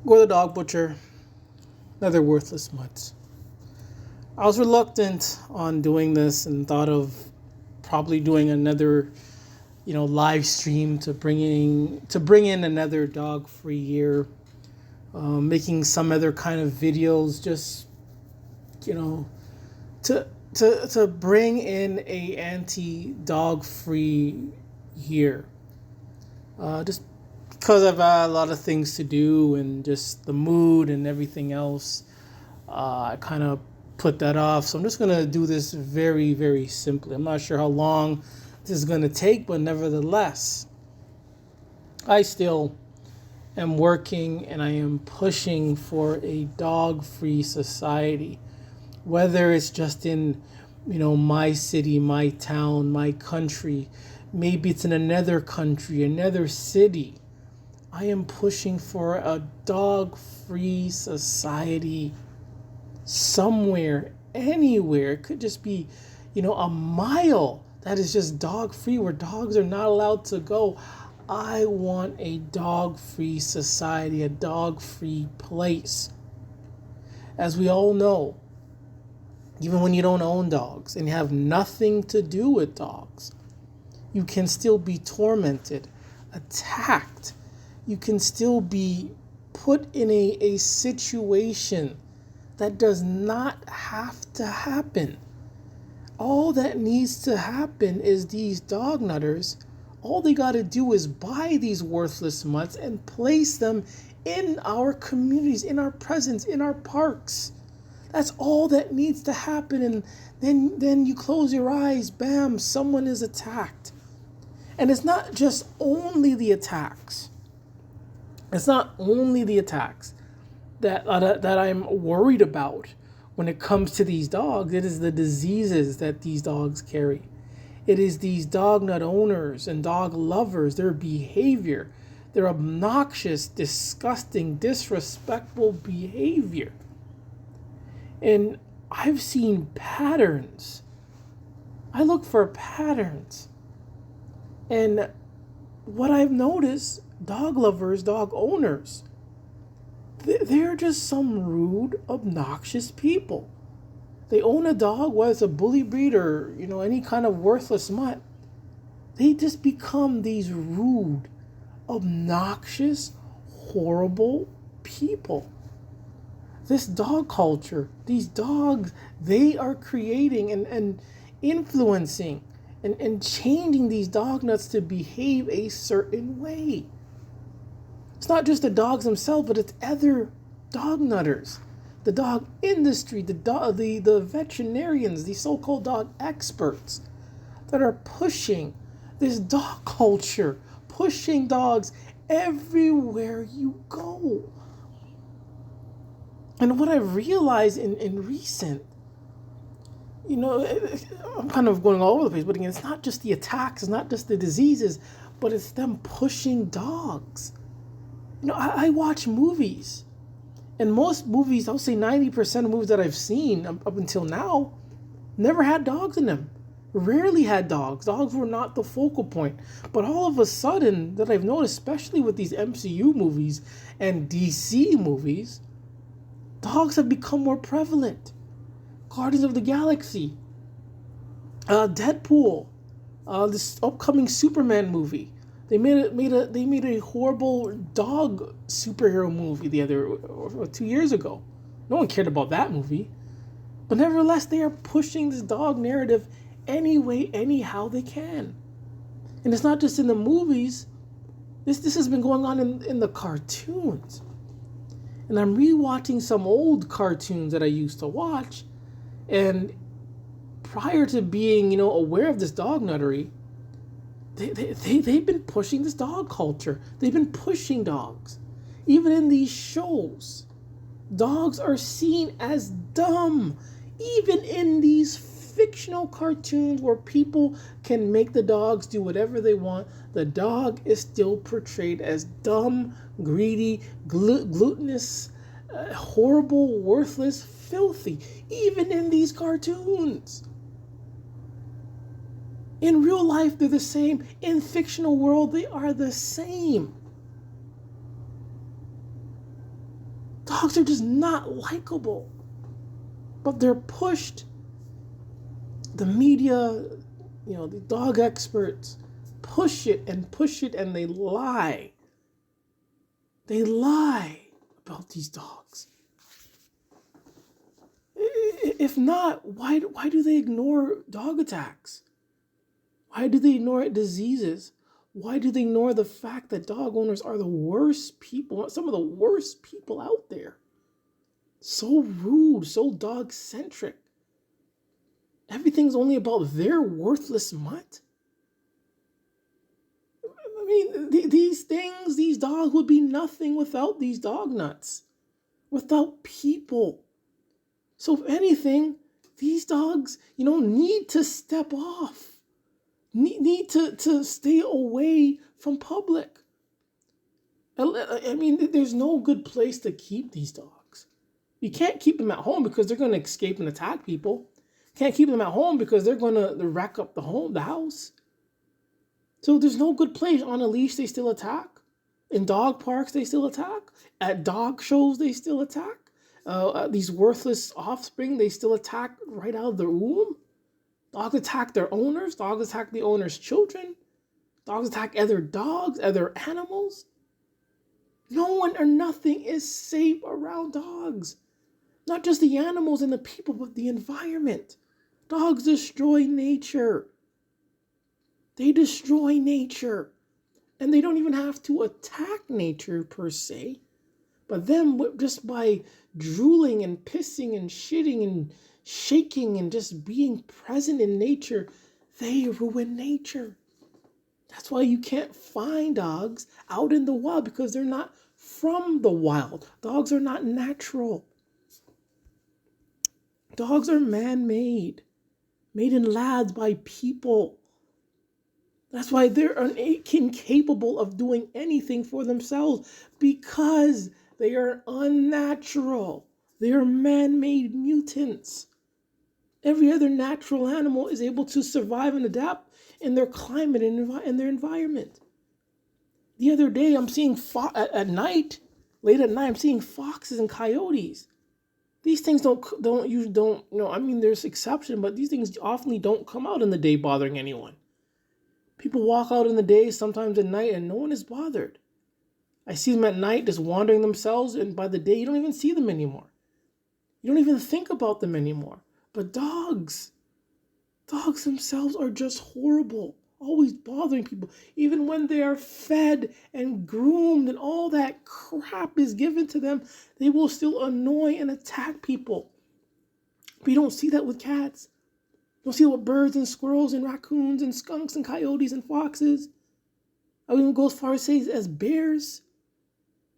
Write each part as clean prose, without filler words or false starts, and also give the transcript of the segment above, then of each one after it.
Go to the dog butcher, another worthless mutt. I was reluctant on doing this and thought of probably doing another, live stream to bring in another dog free year, making some other kind of videos, just you know, to bring in a anti dog free year. Just because I've had a lot of things to do and just the mood and everything else, I kind of put that off. So I'm just going to do this very, very simply. I'm not sure how long this is going to take, but nevertheless, I still am working and I am pushing for a dog free society. Whether it's just in, my city, my town, my country, maybe it's in another country, another city. I am pushing for a dog free society somewhere, anywhere. It could just be, a mile that is just dog free where dogs are not allowed to go. I want a dog free society, a dog free place. As we all know, even when you don't own dogs and you have nothing to do with dogs, you can still be tormented, attacked. You can still be put in a situation that does not have to happen. All that needs to happen is these dog nutters, all they got to do is buy these worthless mutts and place them in our communities, in our presence, in our parks. That's all that needs to happen. And then you close your eyes, bam, someone is attacked. And it's not just only the attacks. It's not only the attacks that I'm worried about when it comes to these dogs. It is the diseases that these dogs carry. It is these dog nut owners and dog lovers, their behavior, their obnoxious, disgusting, disrespectful behavior. And I've seen patterns. I look for patterns. And what I've noticed, dog lovers, dog owners, they're just some rude, obnoxious people. They own a dog, whether it's a bully breed or, any kind of worthless mutt. They just become these rude, obnoxious, horrible people. This dog culture, these dogs, they are creating and influencing and changing these dog nuts to behave a certain way. It's not just the dogs themselves, but it's other dog nutters, the dog industry, the veterinarians, the so-called dog experts that are pushing this dog culture, pushing dogs everywhere you go. And what I've realized in recent, I'm kind of going all over the place, but again, it's not just the attacks, it's not just the diseases, but it's them pushing dogs. I watch movies, and most movies, I would say 90% of movies that I've seen up until now, never had dogs in them. Rarely had dogs. Dogs were not the focal point. But all of a sudden, that I've noticed, especially with these MCU movies and DC movies, dogs have become more prevalent. Guardians of the Galaxy, Deadpool, this upcoming Superman movie. They made a horrible dog superhero movie the other or 2 years ago. No one cared about that movie, but nevertheless, they are pushing this dog narrative any way, anyhow they can. And it's not just in the movies. This has been going on in the cartoons. And I'm rewatching some old cartoons that I used to watch. And prior to being, aware of this dog nuttery, they've been pushing this dog culture. They've been pushing dogs. Even in these shows, dogs are seen as dumb. Even in these fictional cartoons where people can make the dogs do whatever they want, the dog is still portrayed as dumb, greedy, glutinous, horrible, worthless, filthy, even in these cartoons. In real life, they're the same. In fictional world, they are the same. Dogs are just not likable. But they're pushed. The media, the dog experts push it, and they lie. They lie about these dogs. If not, why do they ignore dog attacks? Why do they ignore diseases? Why do they ignore the fact that dog owners are the worst people, some of the worst people out there? So rude, so dog-centric. Everything's only about their worthless mutt. I mean, these things, these dogs would be nothing without these dog nuts, without people. So if anything, these dogs, need to step off, need to stay away from public. I mean, there's no good place to keep these dogs. You can't keep them at home because they're going to escape and attack people. Can't keep them at home because they're going to rack up the house. So there's no good place. On a leash, they still attack. In dog parks, they still attack. At dog shows, they still attack. These worthless offspring, they still attack right out of the womb. Dogs attack their owners. Dogs attack the owner's children. Dogs attack other dogs, other animals. No one or nothing is safe around dogs. Not just the animals and the people, but the environment. Dogs destroy nature. They destroy nature. And they don't even have to attack nature per se. But them, just by drooling and pissing and shitting and shaking and just being present in nature, they ruin nature. That's why you can't find dogs out in the wild, because they're not from the wild. Dogs are not natural. Dogs are man-made, made in labs by people. That's why they're incapable of doing anything for themselves, because they are unnatural. They are man-made mutants. Every other natural animal is able to survive and adapt in their climate and in their environment. The other day, I'm seeing at night, late at night, I'm seeing foxes and coyotes. These things don't. I mean, there's exception, but these things often don't come out in the day bothering anyone. People walk out in the day, sometimes at night, and no one is bothered. I see them at night just wandering themselves, and by the day, you don't even see them anymore. You don't even think about them anymore. But dogs themselves are just horrible, always bothering people. Even when they are fed and groomed and all that crap is given to them, they will still annoy and attack people. But you don't see that with cats. You don't see that with birds and squirrels and raccoons and skunks and coyotes and foxes. I would even go as far as say as bears.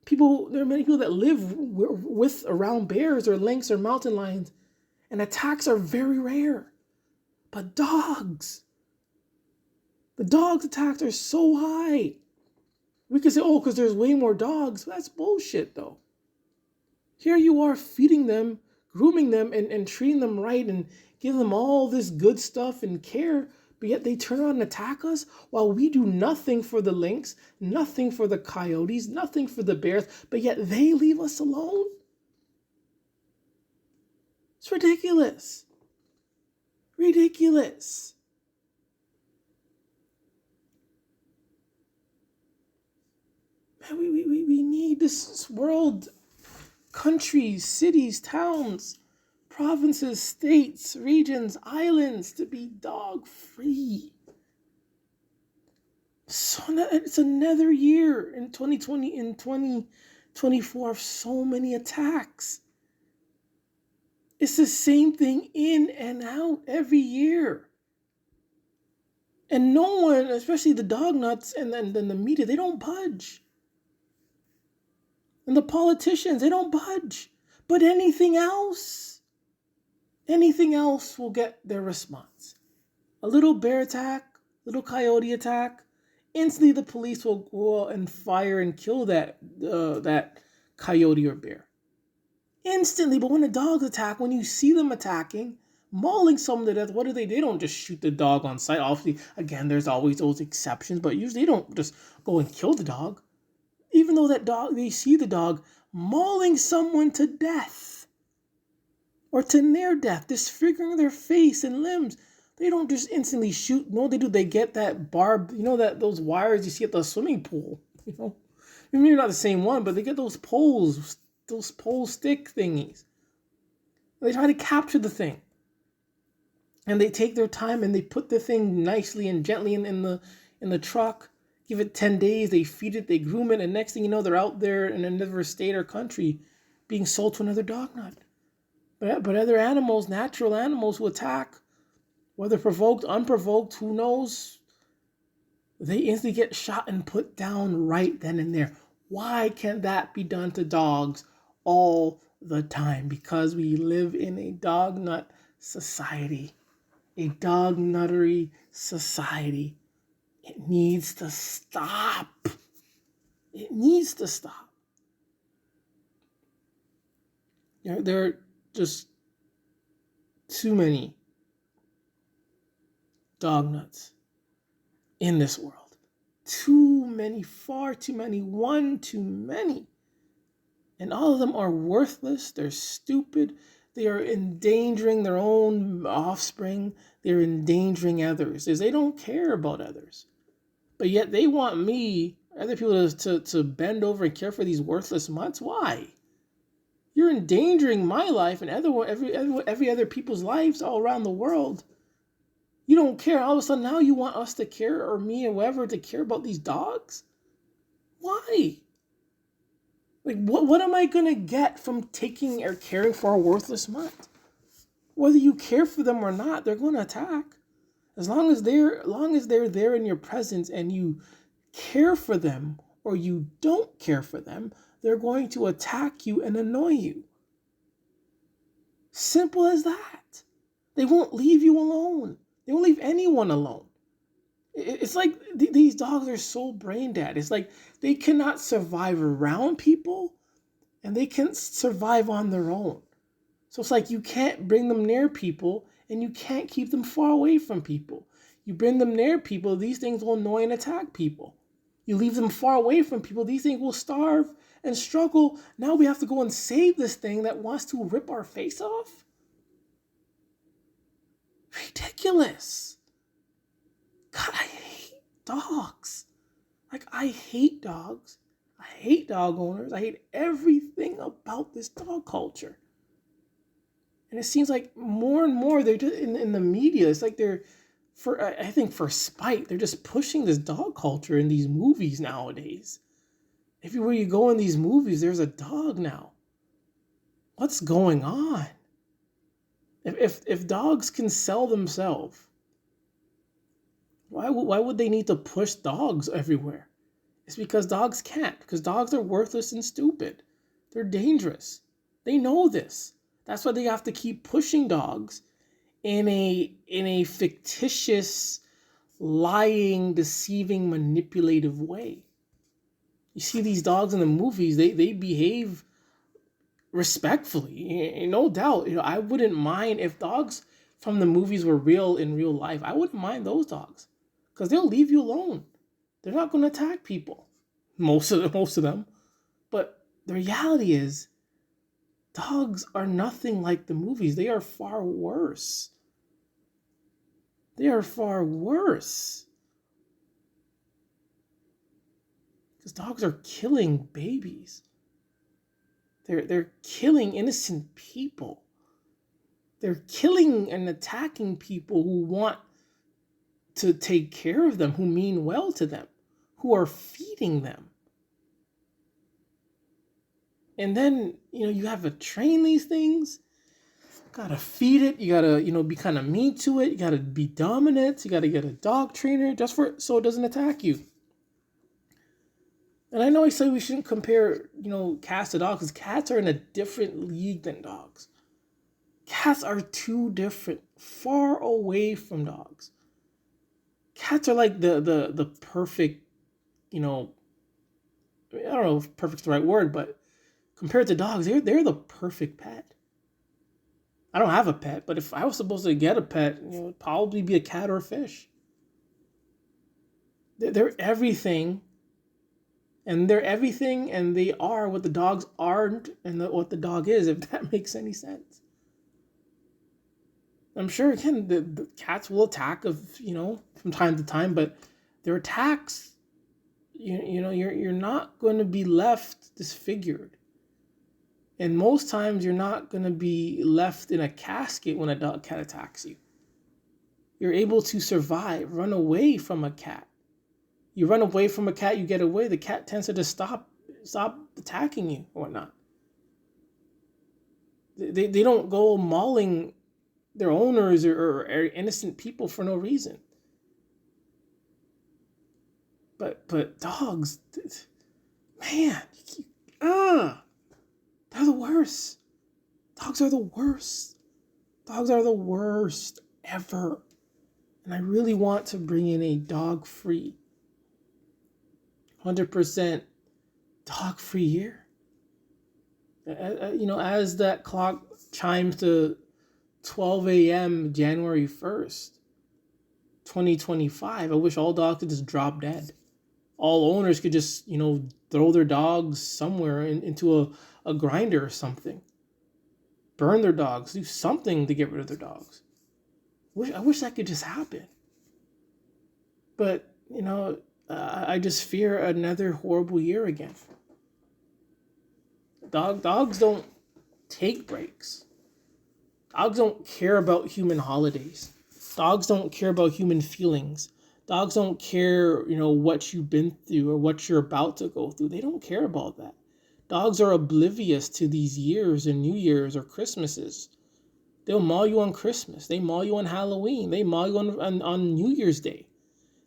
There are many people that live around bears or lynx or mountain lions, and attacks are very rare. But dogs, the dogs' attacks are so high. We could say, because there's way more dogs. That's bullshit, though. Here you are feeding them, grooming them, and treating them right, and giving them all this good stuff and care, but yet they turn around and attack us while we do nothing for the lynx, nothing for the coyotes, nothing for the bears, but yet they leave us alone? It's ridiculous. Ridiculous. Man, we need this world, countries, cities, towns, provinces, states, regions, islands to be dog-free. So it's another year in 2020, in 2024 of so many attacks. It's the same thing in and out every year. And no one, especially the dog nuts and then the media, they don't budge. And the politicians, they don't budge. But anything else will get their response. A little bear attack, little coyote attack, instantly the police will go out and fire and kill that coyote or bear. Instantly. But when the dogs attack, when you see them attacking, mauling someone to death, what do? They don't just shoot the dog on sight. Obviously, again, there's always those exceptions, but usually they don't just go and kill the dog. even though that dog, they see the dog mauling someone to death or to near death, disfiguring their face and limbs, they don't just instantly shoot. No, they do. They get that barb, that those wires you see at the swimming pool. Maybe not the same one, but they get those pole stick thingies. They try to capture the thing, and they take their time and they put the thing nicely and gently in the truck. Give it 10 days. They feed it, they groom it, and next thing you know, they're out there in another state or country, being sold to another dog nut. But other animals, natural animals who attack, whether provoked, unprovoked, who knows, they instantly get shot and put down right then and there. Why can't that be done to dogs all the time? Because we live in a dog nut society, a dog nuttery society. It needs to stop. It needs to stop. There are just too many dog nuts in this world. Too many, far too many, one too many. And all of them are worthless. They're stupid. They are endangering their own offspring. They're endangering others. They don't care about others. But yet they want me, other people, to bend over and care for these worthless mutts. Why? You're endangering my life and every other people's lives all around the world. You don't care. All of a sudden now you want us to care, or me or whoever, to care about these dogs? Why? Like, what am I going to get from taking or caring for a worthless mutt? Whether you care for them or not, they're going to attack. As long as they're there in your presence and you care for them or you don't care for them, they're going to attack you and annoy you. Simple as that. They won't leave you alone. They won't leave anyone alone. It's like these dogs are so brain dead. It's like they cannot survive around people and they can't survive on their own. So it's like you can't bring them near people and you can't keep them far away from people. You bring them near people, these things will annoy and attack people. You leave them far away from people, these things will starve and struggle. Now we have to go and save this thing that wants to rip our face off? Ridiculous. God, I hate dogs. Like, I hate dogs. I hate dog owners. I hate everything about this dog culture. And it seems like more and more they're just in the media. It's like I think for spite, they're just pushing this dog culture in these movies nowadays. Everywhere you go in these movies, there's a dog now. What's going on? If dogs can sell themselves, why would they need to push dogs everywhere? It's because dogs can't. Because dogs are worthless and stupid. They're dangerous. They know this. That's why they have to keep pushing dogs in a fictitious, lying, deceiving, manipulative way. You see these dogs in the movies, they behave respectfully, no doubt. I wouldn't mind if dogs from the movies were real in real life. I wouldn't mind those dogs because they'll leave you alone. They're not going to attack people, most of them. But the reality is, dogs are nothing like the movies. They are far worse. They are far worse. Because dogs are killing babies. They're killing innocent people. They're killing and attacking people who want to take care of them, who mean well to them, who are feeding them. And then, you have to train these things. Gotta feed it. You gotta, be kind of mean to it. You gotta be dominant. You gotta get a dog trainer so it doesn't attack you. And I know I say we shouldn't compare, cats to dogs, because cats are in a different league than dogs. Cats are too different, far away from dogs. Cats are like the perfect, I don't know if perfect's the right word, but compared to dogs, they're the perfect pet. I don't have a pet, but if I was supposed to get a pet, it would probably be a cat or a fish. They're everything And they're everything, and they are what the dogs aren't, and what the dog is, if that makes any sense. I'm sure, again, the cats will attack from time to time, but their attacks, you're not going to be left disfigured. And most times you're not going to be left in a casket when a cat attacks you. You're able to survive, run away from a cat. You run away from a cat, you get away, the cat tends to just stop attacking you or whatnot. They don't go mauling their owners or innocent people for no reason. But dogs, man, they're the worst. Dogs are the worst. Dogs are the worst ever. And I really want to bring in a dog-free, 100% dog-free year. As that clock chimes to 12 a.m. January 1st, 2025, I wish all dogs could just drop dead. All owners could just, throw their dogs somewhere into a grinder or something. Burn their dogs, do something to get rid of their dogs. I wish that could just happen. But, I just fear another horrible year again. Dogs don't take breaks. Dogs don't care about human holidays. Dogs don't care about human feelings. Dogs don't care, what you've been through or what you're about to go through. They don't care about that. Dogs are oblivious to these years and New Year's or Christmases. They'll maul you on Christmas. They maul you on Halloween. They maul you on New Year's Day.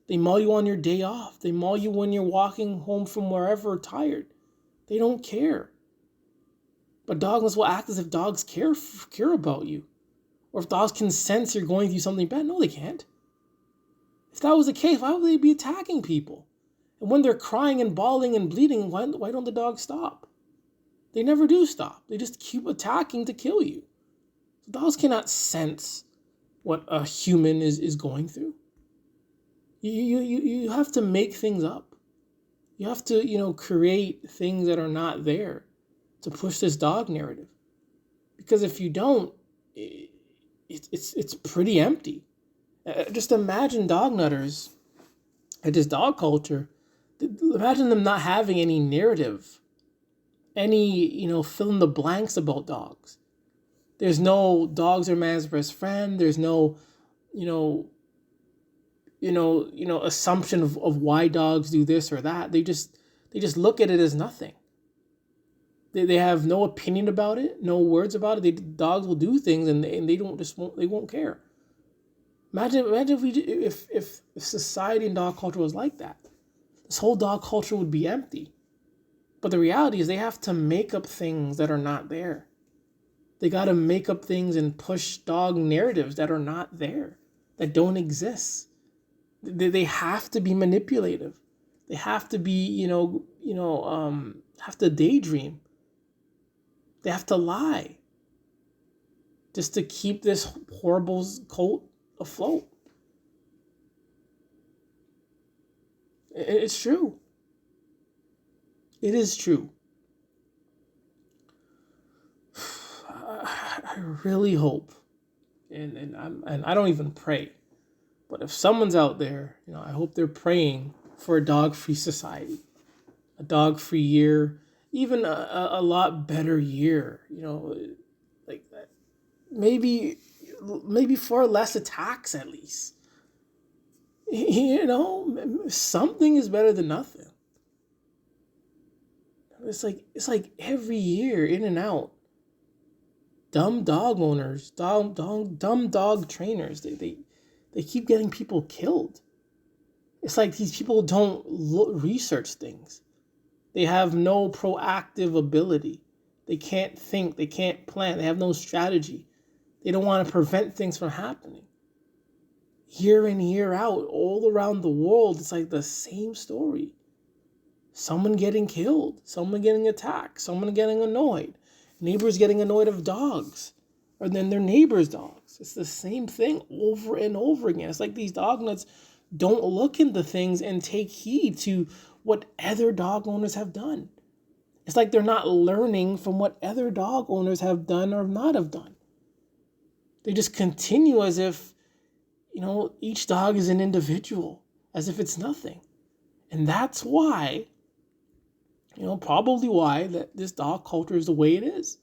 They maul you on your day off. They maul you when you're walking home from wherever tired. They don't care. But dogs will act as if dogs care about you. Or if dogs can sense you're going through something bad. No, they can't. If that was the case, why would they be attacking people? And when they're crying and bawling and bleeding, why don't the dogs stop? They never do stop. They just keep attacking to kill you. So dogs cannot sense what a human is going through. You have to make things up. You have to, create things that are not there to push this dog narrative. Because if you don't, it's pretty empty. Just imagine dog nutters and this dog culture. Imagine them not having any narrative, any, fill in the blanks about dogs. There's no dogs are man's best friend. There's no, assumption of why dogs do this or that. They just look at it as nothing. They have no opinion about it, no words about it. Dogs will do things and they won't care. Imagine if society and dog culture was like that. This whole dog culture would be empty. But the reality is they have to make up things that are not there. They got to make up things and push dog narratives that are not there, that don't exist. They have to be manipulative. They have to be, have to daydream. They have to lie just to keep this horrible cult afloat. It's true. It is true. I really hope, and I don't even pray, but if someone's out there, I hope they're praying for a dog-free society, a dog-free year, even a lot better year, like that. Maybe for less attacks at least. Something is better than nothing. It's like every year in and out. Dumb dog owners, dumb dog trainers, they keep getting people killed. It's like these people don't research things. They have no proactive ability. They can't think, they can't plan, they have no strategy. They don't want to prevent things from happening. Year in, year out, all around the world, it's like the same story. Someone getting killed, someone getting attacked, someone getting annoyed. Neighbors getting annoyed of dogs, or then their neighbors' dogs. It's the same thing over and over again. It's like these dog nuts don't look into things and take heed to what other dog owners have done. It's like they're not learning from what other dog owners have done or not have done. They just continue as if, each dog is an individual, as if it's nothing. And that's why, probably why that this dog culture is the way it is.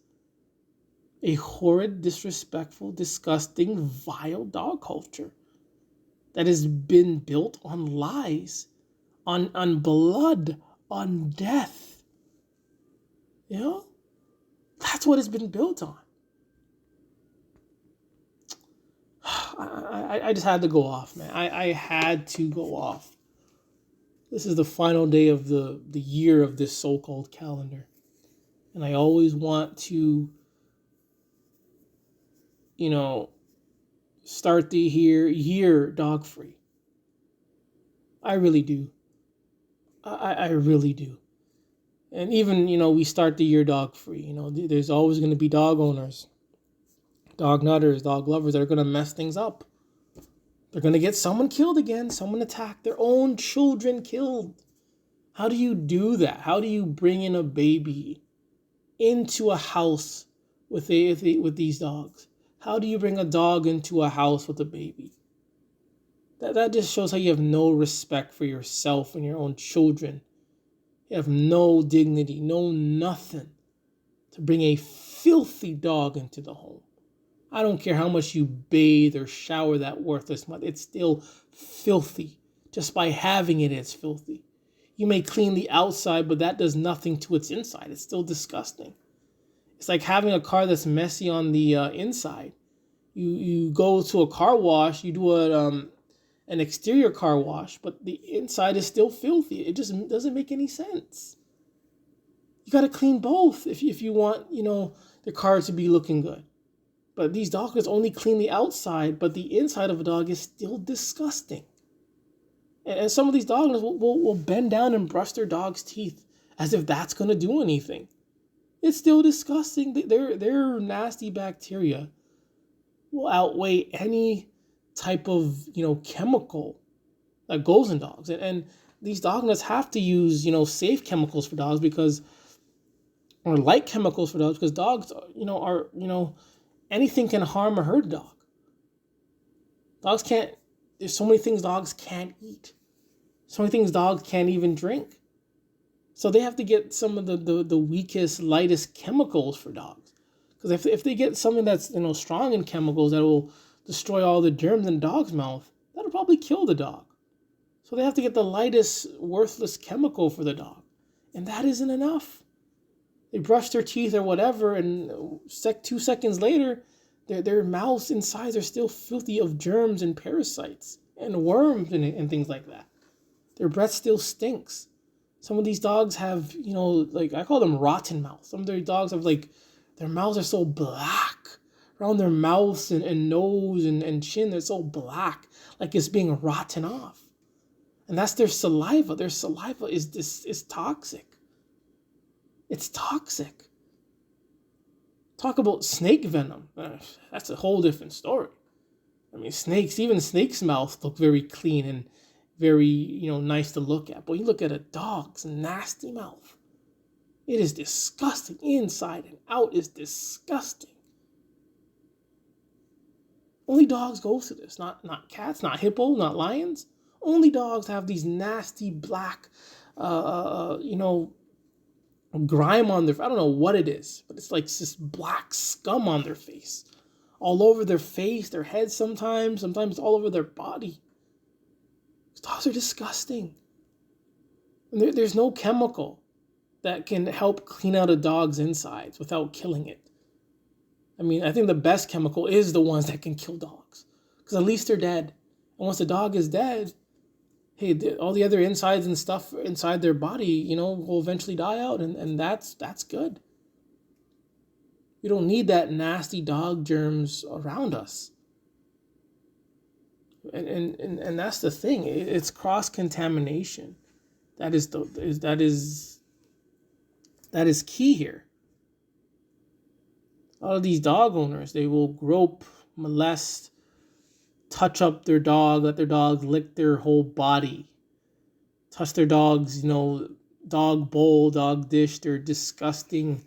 A horrid, disrespectful, disgusting, vile dog culture that has been built on lies, on blood, on death. That's what it's been built on. I just had to go off, man. I had to go off. This is the final day of the year of this so-called calendar. And I always want to, start the year dog-free. I really do. I really do. And even, we start the year dog-free. There's always going to be dog owners, dog nutters, dog lovers that are going to mess things up. They're going to get someone killed again, someone attacked, their own children killed. How do you do that? How do you bring in a baby into a house with these dogs? How do you bring a dog into a house with a baby? That just shows how you have no respect for yourself and your own children. You have no dignity, no nothing to bring a filthy dog into the home. I don't care how much you bathe or shower that worthless mud. It's still filthy. Just by having it, it's filthy. You may clean the outside, but that does nothing to its inside. It's still disgusting. It's like having a car that's messy on the inside. You go to a car wash, you do an exterior car wash, but the inside is still filthy. It just doesn't make any sense. You got to clean both if you want, the car to be looking good. But these dogs only clean the outside, but the inside of a dog is still disgusting. And some of these dogs will bend down and brush their dog's teeth as if that's going to do anything. It's still disgusting. Their nasty bacteria will outweigh any type of, chemical that goes in dogs. And these dog nuts have to use, safe chemicals for dogs or light chemicals for dogs because dogs, are, anything can harm or hurt a dog. There's so many things dogs can't eat. So many things dogs can't even drink. So they have to get some of the weakest, lightest chemicals for dogs. Because if they get something that's, strong in chemicals that will destroy all the germs in a dog's mouth, that'll probably kill the dog. So they have to get the lightest, worthless chemical for the dog. And that isn't enough. They brush their teeth or whatever, and 2 seconds later, their mouths inside are still filthy of germs and parasites and worms and things like that. Their breath still stinks. Some of these dogs have, I call them rotten mouths. Some of their dogs have, their mouths are so black. Around their mouths and nose and chin, they're so black, like it's being rotten off. And that's their saliva. Their saliva is toxic. It's toxic. Talk about snake venom. That's a whole different story. I mean, even snakes' mouths look very clean and very, nice to look at. But you look at a dog's nasty mouth. It is disgusting. Inside and out is disgusting. Only dogs go through this, not cats, not hippos, not lions. Only dogs have these nasty black, grime on their, I don't know what it is, but it's like this black scum on their face. All over their face, their head sometimes all over their body. These dogs are disgusting. And there's no chemical that can help clean out a dog's insides without killing it. I mean, I think the best chemical is the ones that can kill dogs. Because at least they're dead. And once the dog is dead, hey, all the other insides and stuff inside their body, will eventually die out. And that's good. We don't need that nasty dog germs around us. And that's the thing. It's cross-contamination. That is key here. A lot of these dog owners, they will grope, molest, touch up their dog, let their dog lick their whole body. touch their dog's, dog bowl, dog dish, their disgusting,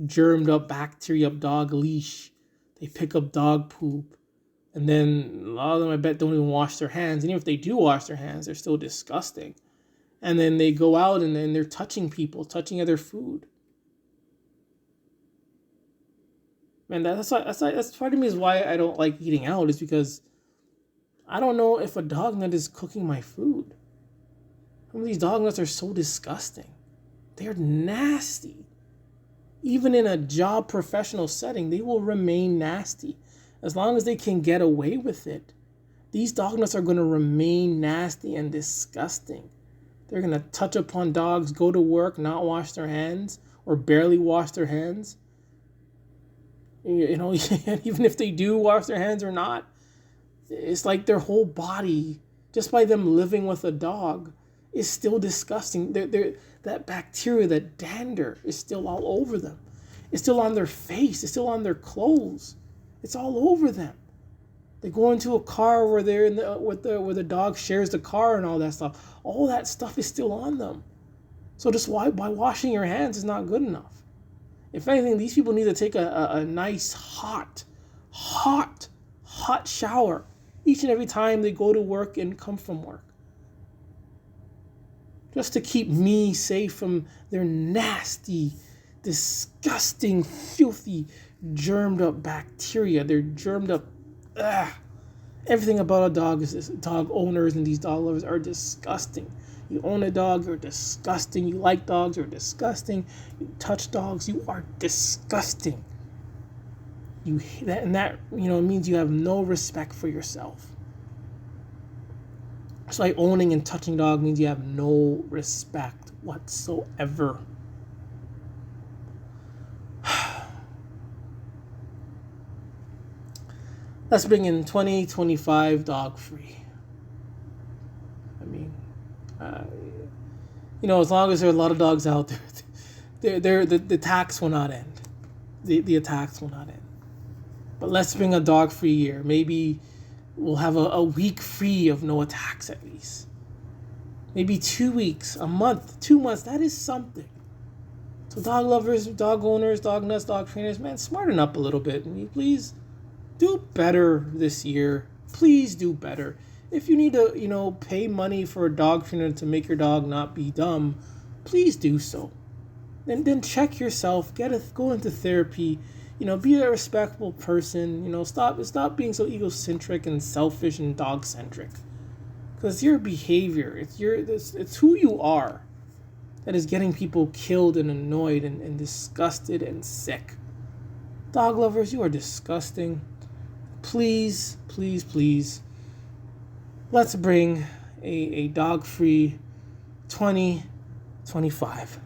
germed up, bacteria up dog leash. They pick up dog poop. And then a lot of them, I bet, don't even wash their hands. And even if they do wash their hands, they're still disgusting. And then they go out and then they're touching people, touching other food. Man, that's part of me is why I don't like eating out, is because I don't know if a dog nut is cooking my food. Some of these dog nuts are so disgusting. They're nasty. Even in a job professional setting, they will remain nasty. As long as they can get away with it, these dog nuts are going to remain nasty and disgusting. They're going to touch upon dogs, go to work, not wash their hands, or barely wash their hands. Even if they do wash their hands or not, it's like their whole body, just by them living with a dog, is still disgusting. That bacteria, that dander, is still all over them. It's still on their face. It's still on their clothes. It's all over them. They go into a car where they're where the dog shares the car and all that stuff. All that stuff is still on them. So just by washing your hands is not good enough. If anything, these people need to take a nice hot shower each and every time they go to work and come from work. Just to keep me safe from their nasty, disgusting, filthy, germed up bacteria. They're germed up. Everything about a dog is dog owners and these dog lovers are disgusting. You own a dog, you're disgusting. You like dogs, you're disgusting. You touch dogs, you are disgusting. That means you have no respect for yourself. It's like owning and touching dog means you have no respect whatsoever. Let's bring in 2025 dog-free. I mean, as long as there are a lot of dogs out there, the attacks will not end. The attacks will not end. But let's bring a dog-free year. Maybe we'll have a week free of no attacks at least. Maybe 2 weeks, a month, 2 months. That is something. So dog lovers, dog owners, dog nuts, dog trainers, man, smarten up a little bit. Please do better this year. Please do better. If you need to, pay money for a dog trainer to make your dog not be dumb, please do so. Then check yourself. Go into therapy. Be a respectable person. Stop being so egocentric and selfish and dog-centric. Because your behavior, it's who you are that is getting people killed and annoyed and disgusted and sick. Dog lovers, you are disgusting. Please, please, please, let's bring a dog-free 2025.